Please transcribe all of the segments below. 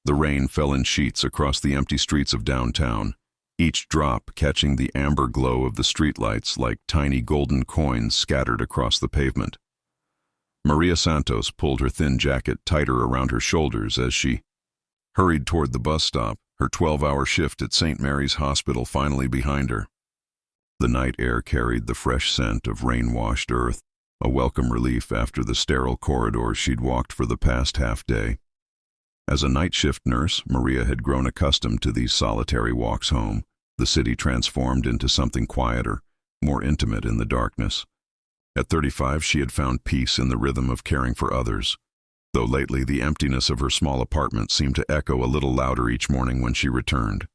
The rain fell in sheets across the empty streets of downtown, each drop catching the amber glow of the streetlights like tiny golden coins scattered across the pavement. Maria Santos pulled her thin jacket tighter around her shoulders as she hurried toward the bus stop, her 12-hour shift at St. Mary's Hospital finally behind her. The night air carried the fresh scent of rain-washed earth, a welcome relief after the sterile corridors she'd walked for the past half-day. As a night shift nurse, Maria had grown accustomed to these solitary walks home, the city transformed into something quieter, more intimate in the darkness. At 35, she had found peace in the rhythm of caring for others, though lately the emptiness of her small apartment seemed to echo a little louder each morning when she returned.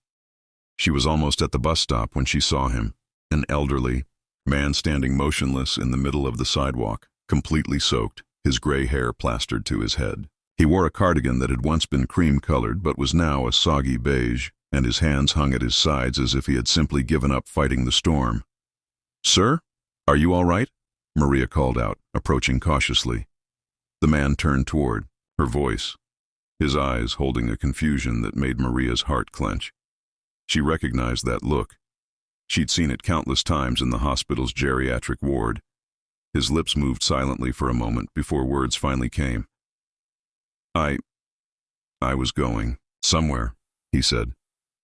She was almost at the bus stop when she saw him, an elderly man standing motionless in the middle of the sidewalk, completely soaked, his gray hair plastered to his head. He wore a cardigan that had once been cream-colored but was now a soggy beige, and his hands hung at his sides as if he had simply given up fighting the storm. "Sir, are you all right?" Maria called out, approaching cautiously. The man turned toward, her voice, his eyes holding a confusion that made Maria's heart clench. She recognized that look. She'd seen it countless times in the hospital's geriatric ward. His lips moved silently for a moment before words finally came. I was going somewhere, he said,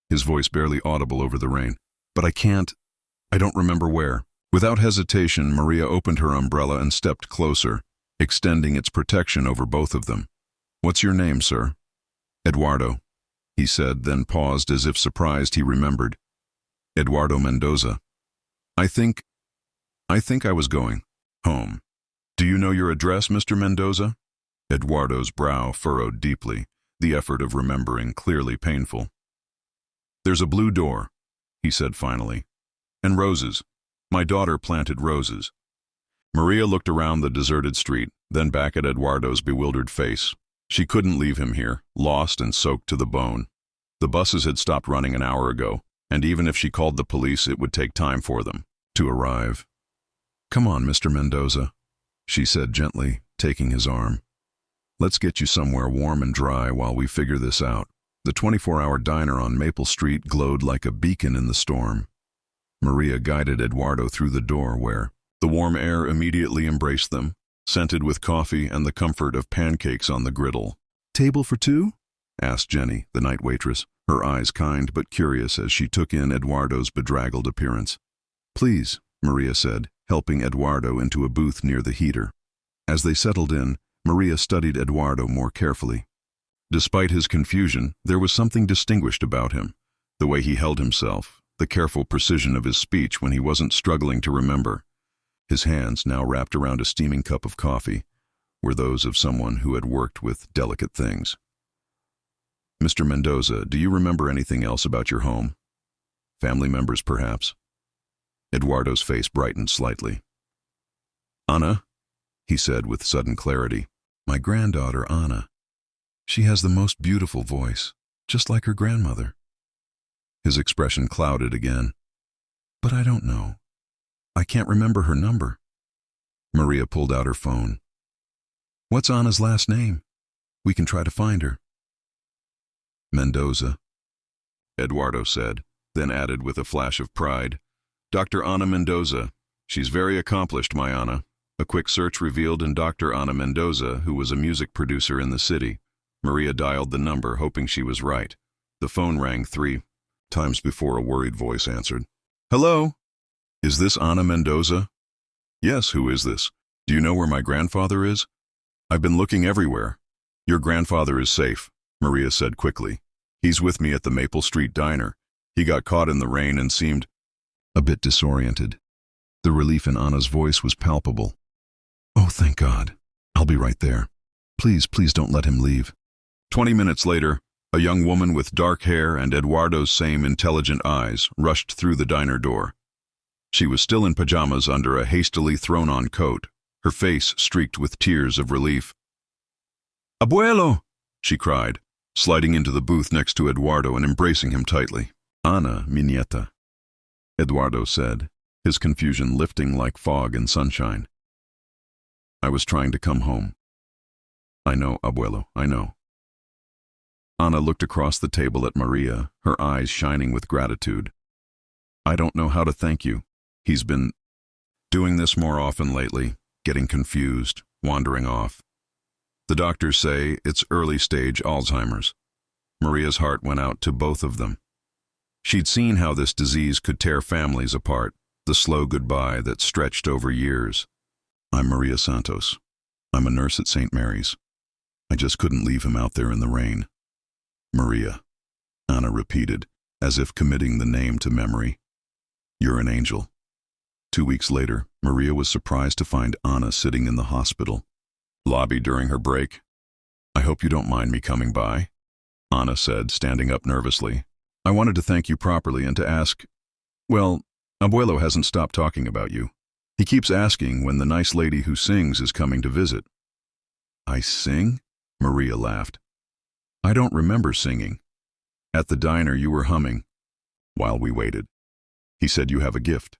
his voice barely audible over the rain. But I don't remember where. Without hesitation, Maria opened her umbrella and stepped closer, extending its protection over both of them. "What's your name, sir?" "Eduardo," he said, then paused as if surprised he remembered. "Eduardo Mendoza. I think I was going home. Do you know your address, Mr. Mendoza?" Eduardo's brow furrowed deeply, the effort of remembering clearly painful. "There's a blue door," he said finally. "And roses. My daughter planted roses." Maria looked around the deserted street, then back at Eduardo's bewildered face. She couldn't leave him here, lost and soaked to the bone. The buses had stopped running an hour ago, and even if she called the police, it would take time for them to arrive. "Come on, Mr. Mendoza," she said gently, taking his arm. "Let's get you somewhere warm and dry while we figure this out." The 24-hour diner on Maple Street glowed like a beacon in the storm. Maria guided Eduardo through the door where the warm air immediately embraced them, scented with coffee and the comfort of pancakes on the griddle. "Table for two?" asked Jenny, the night waitress, her eyes kind but curious as she took in Eduardo's bedraggled appearance. "Please," Maria said, helping Eduardo into a booth near the heater. As they settled in, Maria studied Eduardo more carefully. Despite his confusion, there was something distinguished about him, the way he held himself, the careful precision of his speech when he wasn't struggling to remember. His hands, now wrapped around a steaming cup of coffee, were those of someone who had worked with delicate things. "Mr. Mendoza, do you remember anything else about your home? Family members, perhaps?" Eduardo's face brightened slightly. "Anna," he said with sudden clarity. "My granddaughter, Anna. She has the most beautiful voice, just like her grandmother." His expression clouded again. "But I don't know. I can't remember her number." Maria pulled out her phone. "What's Anna's last name? We can try to find her." "Mendoza," Eduardo said, then added with a flash of pride, "Dr. Ana Mendoza. She's very accomplished, my Ana." A quick search revealed in Dr. Ana Mendoza, who was a music producer in the city. Maria dialed the number, hoping she was right. The phone rang 3 times before a worried voice answered. "Hello? Is this Ana Mendoza?" "Yes, who is this? Do you know where my grandfather is?" "I've been looking everywhere." "Your grandfather is safe," Maria said quickly. "He's with me at the Maple Street diner. He got caught in the rain and seemed a bit disoriented. The relief in Anna's voice was palpable. "Oh, thank God. I'll be right there. Please don't let him leave." 20 minutes later, a young woman with dark hair and Eduardo's same intelligent eyes rushed through the diner door. She was still in pajamas under a hastily thrown-on coat, her face streaked with tears of relief. "Abuelo!" she cried, sliding into the booth next to Eduardo and embracing him tightly. "Ana, mi nieta," Eduardo said, his confusion lifting like fog in sunshine. "I was trying to come home." "I know, Abuelo, I know." Anna looked across the table at Maria, her eyes shining with gratitude. I don't know how to thank you. He's been doing this more often lately, getting confused, wandering off. The doctors say it's early-stage Alzheimer's. Maria's heart went out to both of them. She'd seen how this disease could tear families apart, the slow goodbye that stretched over years. I'm Maria Santos. I'm a nurse at St. Mary's. I just couldn't leave him out there in the rain. Maria, Anna repeated, as if committing the name to memory. You're an angel. 2 weeks later, Maria was surprised to find Anna sitting in the hospital lobby during her break. I hope you don't mind me coming by, Anna said, standing up nervously. I wanted to thank you properly and to ask, well, Abuelo hasn't stopped talking about you. He keeps asking when the nice lady who sings is coming to visit. I sing? Maria laughed. I don't remember singing. At the diner you were humming while we waited. He said you have a gift.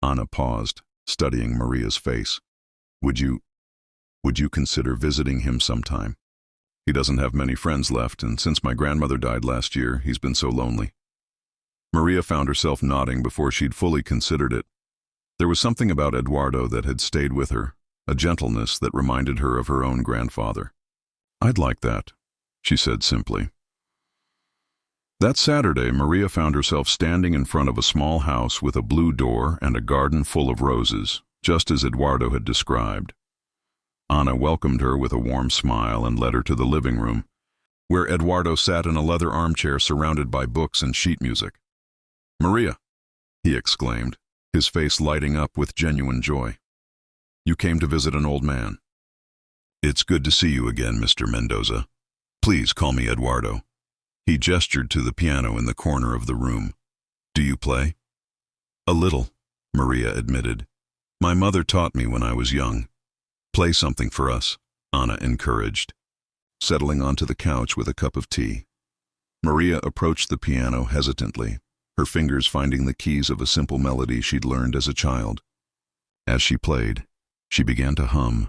Anna paused, studying Maria's face. Would you consider visiting him sometime? He doesn't have many friends left, and since my grandmother died last year, he's been so lonely. Maria found herself nodding before she'd fully considered it. There was something about Eduardo that had stayed with her, a gentleness that reminded her of her own grandfather. I'd like that, she said simply. That Saturday, Maria found herself standing in front of a small house with a blue door and a garden full of roses, just as Eduardo had described. Anna welcomed her with a warm smile and led her to the living room, where Eduardo sat in a leather armchair surrounded by books and sheet music. Maria, he exclaimed, his face lighting up with genuine joy. You came to visit an old man. It's good to see you again, Mr. Mendoza. Please call me Eduardo. He gestured to the piano in the corner of the room. Do you play? A little, Maria admitted. My mother taught me when I was young. Play something for us, Anna encouraged, settling onto the couch with a cup of tea. Maria approached the piano hesitantly, her fingers finding the keys of a simple melody she'd learned as a child. As she played, she began to hum,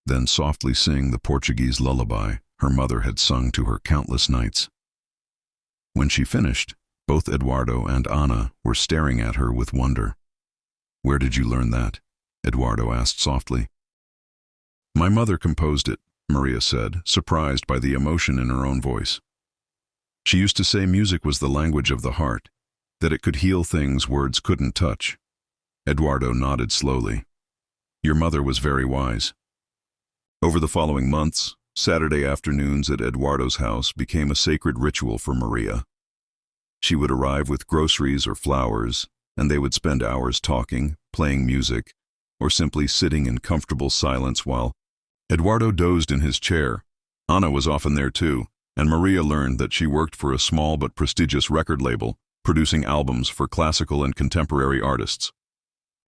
then softly sing the Portuguese lullaby her mother had sung to her countless nights. When she finished, both Eduardo and Anna were staring at her with wonder. Where did you learn that? Eduardo asked softly. My mother composed it, Maria said, surprised by the emotion in her own voice. She used to say music was the language of the heart, that it could heal things words couldn't touch. Eduardo nodded slowly. Your mother was very wise. Over the following months, Saturday afternoons at Eduardo's house became a sacred ritual for Maria. She would arrive with groceries or flowers, and they would spend hours talking, playing music, or simply sitting in comfortable silence while Eduardo dozed in his chair. Anna was often there too, and Maria learned that she worked for a small but prestigious record label, producing albums for classical and contemporary artists.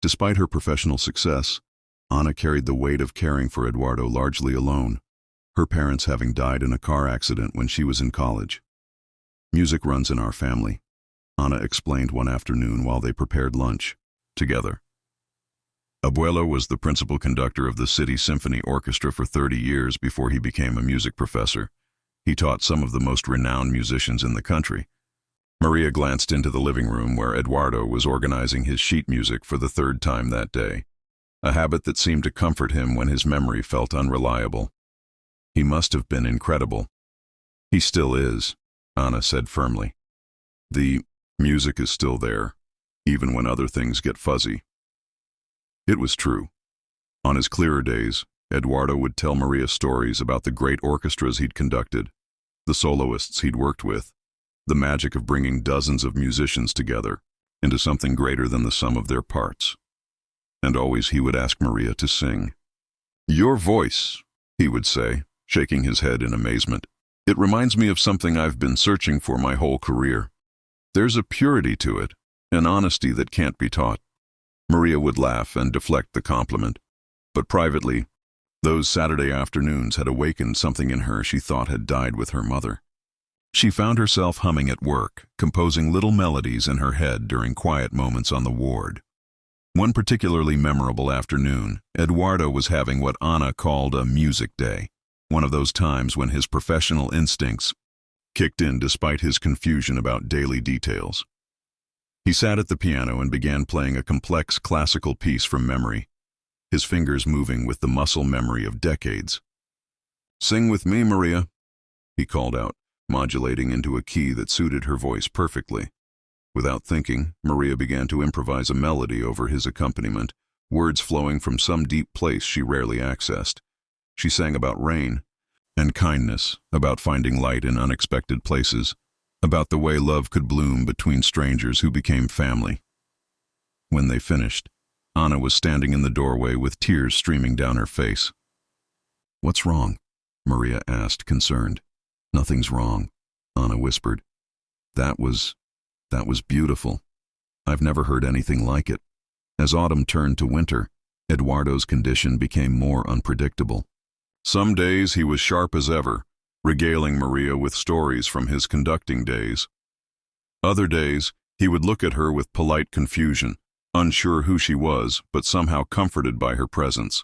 Despite her professional success, Anna carried the weight of caring for Eduardo largely alone, her parents having died in a car accident when she was in college. Music runs in our family, Anna explained one afternoon while they prepared lunch together. Abuelo was the principal conductor of the City Symphony Orchestra for 30 years before he became a music professor. He taught some of the most renowned musicians in the country. Maria glanced into the living room where Eduardo was organizing his sheet music for the third time that day, a habit that seemed to comfort him when his memory felt unreliable. He must have been incredible. He still is, Anna said firmly. The music is still there, even when other things get fuzzy. It was true. On his clearer days, Eduardo would tell Maria stories about the great orchestras he'd conducted, the soloists he'd worked with, the magic of bringing dozens of musicians together into something greater than the sum of their parts. And always he would ask Maria to sing. Your voice, he would say, shaking his head in amazement. It reminds me of something I've been searching for my whole career. There's a purity to it, an honesty that can't be taught. Maria would laugh and deflect the compliment, but privately, those Saturday afternoons had awakened something in her she thought had died with her mother. She found herself humming at work, composing little melodies in her head during quiet moments on the ward. One particularly memorable afternoon, Eduardo was having what Anna called a music day, one of those times when his professional instincts kicked in despite his confusion about daily details. He sat at the piano and began playing a complex classical piece from memory, his fingers moving with the muscle memory of decades. "Sing with me, Maria," he called out, modulating into a key that suited her voice perfectly. Without thinking, Maria began to improvise a melody over his accompaniment, words flowing from some deep place she rarely accessed. She sang about rain and kindness, about finding light in unexpected places, about the way love could bloom between strangers who became family. When they finished, Anna was standing in the doorway with tears streaming down her face. "What's wrong?" Maria asked, concerned. "Nothing's wrong," Anna whispered. That was beautiful. I've never heard anything like it." As autumn turned to winter, Eduardo's condition became more unpredictable. Some days he was sharp as ever, regaling Maria with stories from his conducting days. Other days, he would look at her with polite confusion, unsure who she was, but somehow comforted by her presence.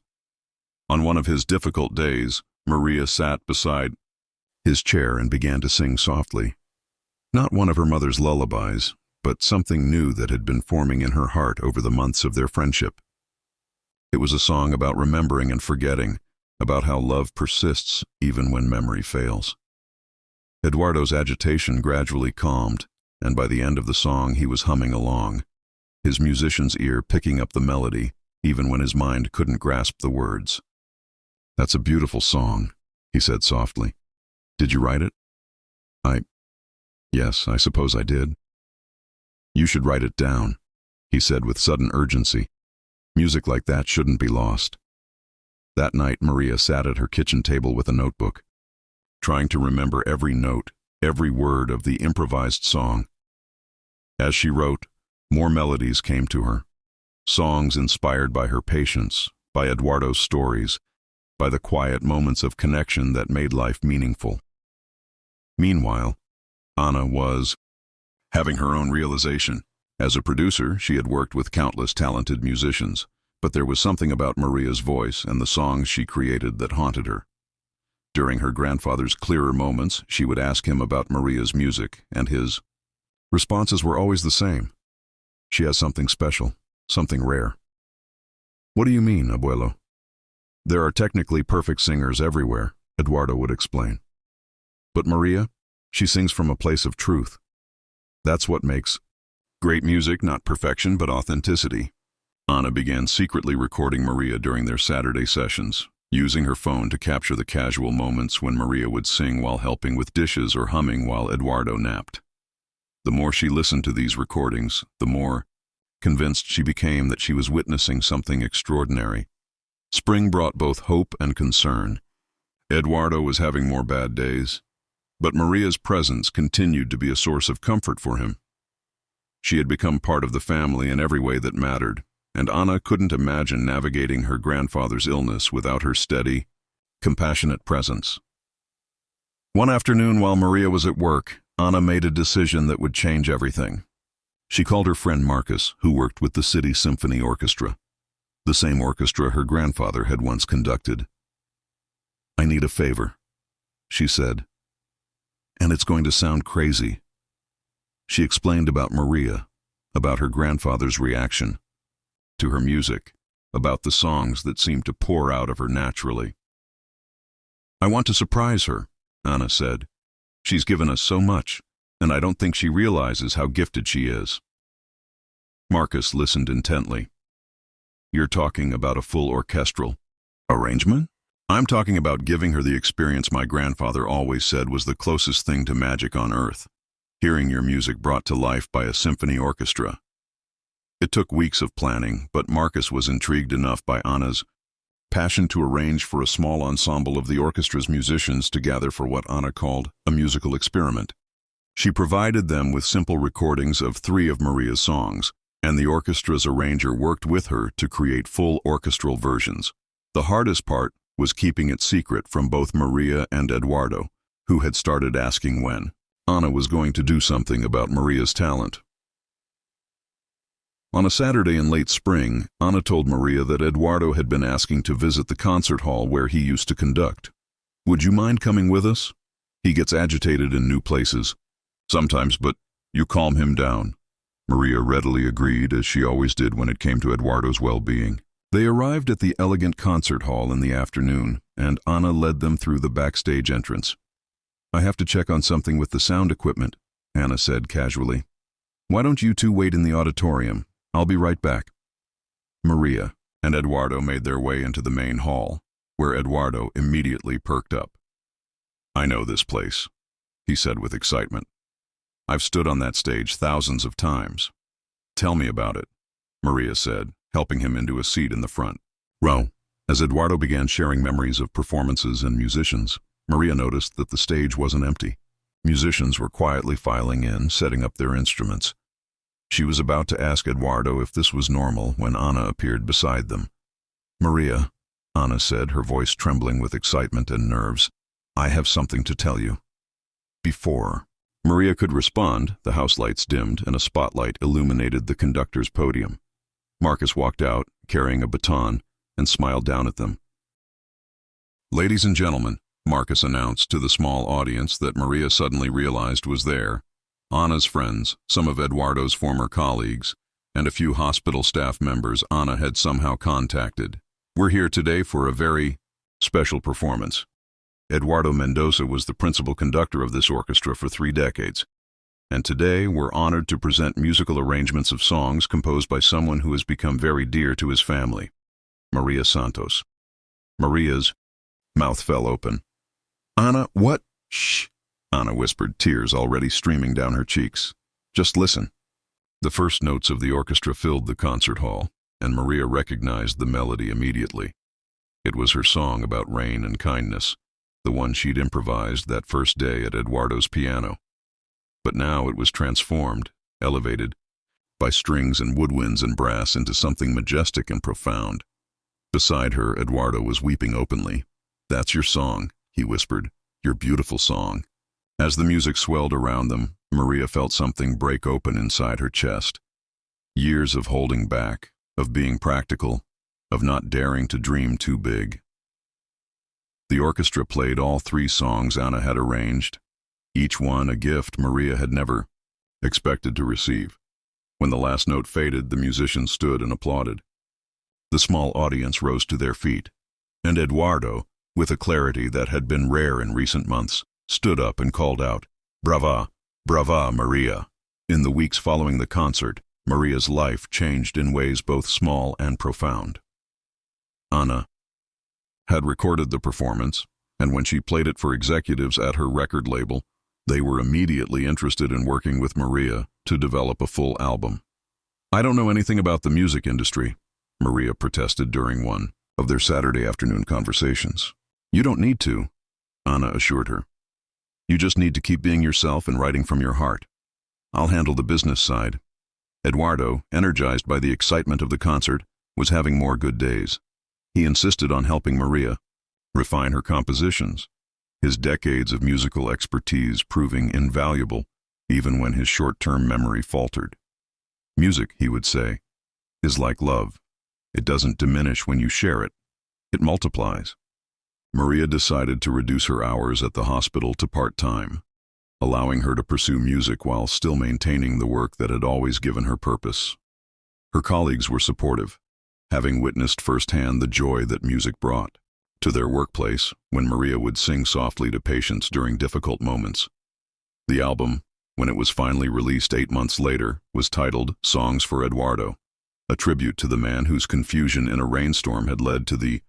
On one of his difficult days, Maria sat beside his chair and began to sing softly. Not one of her mother's lullabies, but something new that had been forming in her heart over the months of their friendship. It was a song about remembering and forgetting, about how love persists even when memory fails. Eduardo's agitation gradually calmed, and by the end of the song he was humming along, his musician's ear picking up the melody, even when his mind couldn't grasp the words. "That's a beautiful song," he said softly. "Did you write it?" Yes, I suppose I did." "You should write it down," he said with sudden urgency. "Music like that shouldn't be lost." That night, Maria sat at her kitchen table with a notebook, trying to remember every note, every word of the improvised song. As she wrote, more melodies came to her, songs inspired by her patience, by Eduardo's stories, by the quiet moments of connection that made life meaningful. Meanwhile, Anna was having her own realization. As a producer, she had worked with countless talented musicians, but there was something about Maria's voice and the songs she created that haunted her. During her grandfather's clearer moments, she would ask him about Maria's music, and his responses were always the same. "She has something special, something rare." "What do you mean, abuelo?" "There are technically perfect singers everywhere," Eduardo would explain. "But Maria, she sings from a place of truth. That's what makes great music, not perfection, but authenticity." Anna began secretly recording Maria during their Saturday sessions, using her phone to capture the casual moments when Maria would sing while helping with dishes or humming while Eduardo napped. The more she listened to these recordings, the more convinced she became that she was witnessing something extraordinary. Spring brought both hope and concern. Eduardo was having more bad days, but Maria's presence continued to be a source of comfort for him. She had become part of the family in every way that mattered, and Anna couldn't imagine navigating her grandfather's illness without her steady, compassionate presence. One afternoon while Maria was at work, Anna made a decision that would change everything. She called her friend Marcus, who worked with the City Symphony Orchestra, the same orchestra her grandfather had once conducted. "I need a favor," she said. "And it's going to sound crazy." She explained about Maria, about her grandfather's reaction to her music, about the songs that seemed to pour out of her naturally. "I want to surprise her," Anna said. "She's given us so much, and I don't think she realizes how gifted she is." Marcus listened intently. "You're talking about a full orchestral arrangement?" "I'm talking about giving her the experience my grandfather always said was the closest thing to magic on earth, hearing your music brought to life by a symphony orchestra." It took weeks of planning, but Marcus was intrigued enough by Anna's passion to arrange for a small ensemble of the orchestra's musicians to gather for what Anna called a musical experiment. She provided them with simple recordings of 3 of Maria's songs, and the orchestra's arranger worked with her to create full orchestral versions. The hardest part was keeping it secret from both Maria and Eduardo, who had started asking when Anna was going to do something about Maria's talent. On a Saturday in late spring, Anna told Maria that Eduardo had been asking to visit the concert hall where he used to conduct. "Would you mind coming with us?" He gets agitated in new places. Sometimes, but you calm him down. Maria readily agreed, as she always did when it came to Eduardo's well-being. They arrived at the elegant concert hall in the afternoon, and Anna led them through the backstage entrance. "I have to check on something with the sound equipment," Anna said casually. "Why don't you two wait in the auditorium? I'll be right back." Maria and Eduardo made their way into the main hall, where Eduardo immediately perked up. "I know this place," he said with excitement. "I've stood on that stage thousands of times." "Tell me about it," Maria said, helping him into a seat in the front row. As Eduardo began sharing memories of performances and musicians, Maria noticed that the stage wasn't empty. Musicians were quietly filing in, setting up their instruments. She was about to ask Eduardo if this was normal when Anna appeared beside them. "Maria," Anna said, her voice trembling with excitement and nerves, "I have something to tell you." Before Maria could respond, the house lights dimmed and a spotlight illuminated the conductor's podium. Marcus walked out, carrying a baton, and smiled down at them. "Ladies and gentlemen," Marcus announced to the small audience that Maria suddenly realized was there, Anna's friends, some of Eduardo's former colleagues, and a few hospital staff members Anna had somehow contacted. "We're here today for a very special performance." Eduardo Mendoza was the principal conductor of this orchestra for 3 decades, and today we're honored to present musical arrangements of songs composed by someone who has become very dear to his family, Maria Santos. Maria's mouth fell open. "Anna, what?" "Shh," Anna whispered, tears already streaming down her cheeks. "Just listen." The first notes of the orchestra filled the concert hall, and Maria recognized the melody immediately. It was her song about rain and kindness, the one she'd improvised that first day at Eduardo's piano. But now it was transformed, elevated, by strings and woodwinds and brass into something majestic and profound. Beside her, Eduardo was weeping openly. "That's your song," he whispered, "your beautiful song." As the music swelled around them, Maria felt something break open inside her chest. Years of holding back, of being practical, of not daring to dream too big. The orchestra played all 3 songs Anna had arranged, each one a gift Maria had never expected to receive. When the last note faded, the musicians stood and applauded. The small audience rose to their feet, and Eduardo, with a clarity that had been rare in recent months, stood up and called out, "Brava, brava, Maria." In the weeks following the concert, Maria's life changed in ways both small and profound. Anna had recorded the performance, and when she played it for executives at her record label, they were immediately interested in working with Maria to develop a full album. "I don't know anything about the music industry," Maria protested during one of their Saturday afternoon conversations. "You don't need to," Anna assured her. "You just need to keep being yourself and writing from your heart. I'll handle the business side." Eduardo, energized by the excitement of the concert, was having more good days. He insisted on helping Maria refine her compositions, his decades of musical expertise proving invaluable even when his short-term memory faltered. "Music," he would say, "is like love. It doesn't diminish when you share it. It multiplies." Maria decided to reduce her hours at the hospital to part-time, allowing her to pursue music while still maintaining the work that had always given her purpose. Her colleagues were supportive, having witnessed firsthand the joy that music brought to their workplace when Maria would sing softly to patients during difficult moments. The album, when it was finally released 8 months later, was titled Songs for Eduardo, a tribute to the man whose confusion in a rainstorm had led to the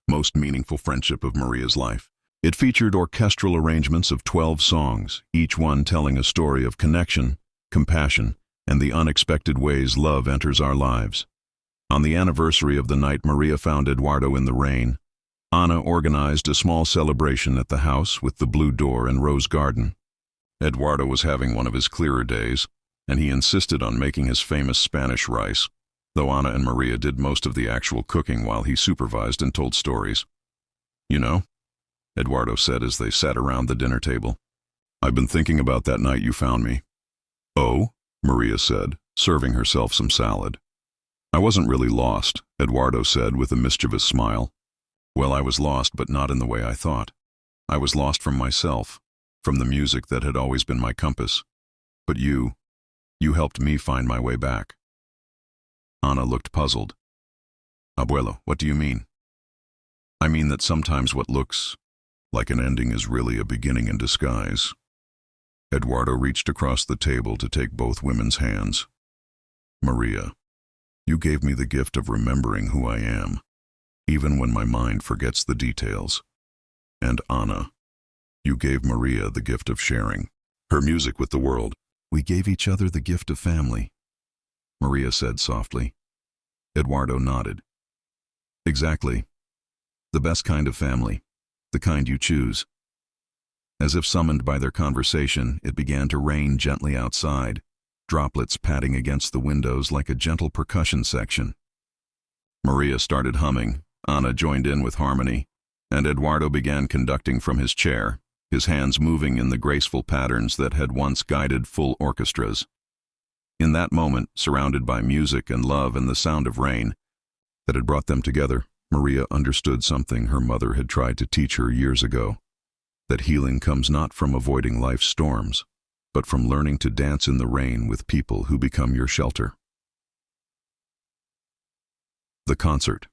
most meaningful friendship of Maria's life. It featured orchestral arrangements of 12 songs, each one telling a story of connection, compassion, and the unexpected ways love enters our lives. On the anniversary of the night Maria found Eduardo in the rain, Anna organized a small celebration at the house with the blue door and rose garden. Eduardo was having one of his clearer days, and he insisted on making his famous Spanish rice, though Anna and Maria did most of the actual cooking while he supervised and told stories. "You know," Eduardo said as they sat around the dinner table, "I've been thinking about that night you found me." "Oh?" Maria said, serving herself some salad. "I wasn't really lost," Eduardo said with a mischievous smile. "Well, I was lost, but not in the way I thought. I was lost from myself. from the music that had always been my compass. But you helped me find my way back. Ana looked puzzled. Abuelo, what do you mean? I mean that sometimes what looks like an ending is really a beginning in disguise. Eduardo reached across the table to take both women's hands. Maria, you gave me the gift of remembering who I am, even when my mind forgets the details. And Ana, you gave Maria the gift of sharing her music with the world. We gave each other the gift of family, Maria said softly. Eduardo nodded. Exactly. The best kind of family, the kind you choose. As if summoned by their conversation, it began to rain gently outside, droplets patting against the windows like a gentle percussion section. Maria started humming, Ana joined in with harmony, and Eduardo began conducting from his chair, his hands moving in the graceful patterns that had once guided full orchestras. In that moment, surrounded by music and love and the sound of rain that had brought them together, Maria understood something her mother had tried to teach her years ago, that healing comes not from avoiding life's storms, but from learning to dance in the rain with people who become your shelter. The concert.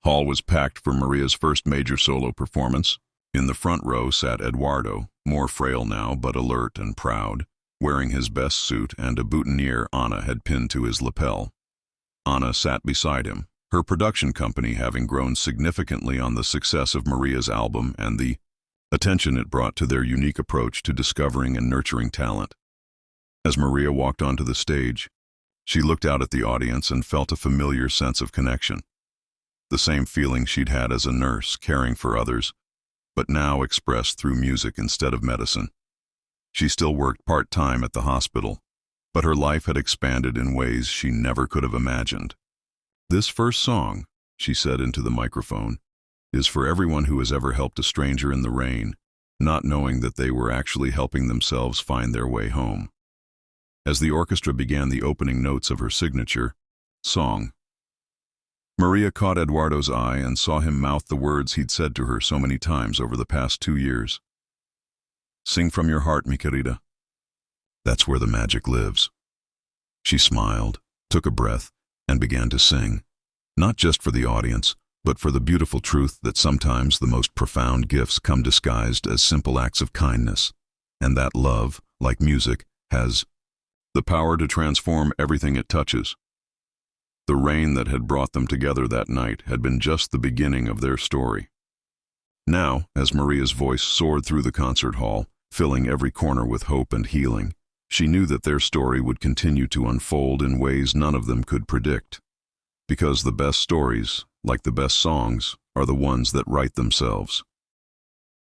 Hall was packed for Maria's first major solo performance. In the front row sat Eduardo, more frail now but alert and proud, wearing his best suit and a boutonniere Ana had pinned to his lapel. Ana sat beside him, her production company having grown significantly on the success of Maria's album and the attention it brought to their unique approach to discovering and nurturing talent. As Maria walked onto the stage, she looked out at the audience and felt a familiar sense of connection. The same feeling she'd had as a nurse caring for others, but now expressed through music instead of medicine. She still worked part-time at the hospital, but her life had expanded in ways she never could have imagined. This first song, she said into the microphone, is for everyone who has ever helped a stranger in the rain, not knowing that they were actually helping themselves find their way home. As the orchestra began the opening notes of her signature song, Maria caught Eduardo's eye and saw him mouth the words he'd said to her so many times over the past 2 years. Sing from your heart, mi querida. That's where the magic lives. She smiled, took a breath, and began to sing, not just for the audience, but for the beautiful truth that sometimes the most profound gifts come disguised as simple acts of kindness, and that love, like music, has the power to transform everything it touches. The rain that had brought them together that night had been just the beginning of their story. Now, as Maria's voice soared through the concert hall, filling every corner with hope and healing, she knew that their story would continue to unfold in ways none of them could predict. Because the best stories, like the best songs, are the ones that write themselves.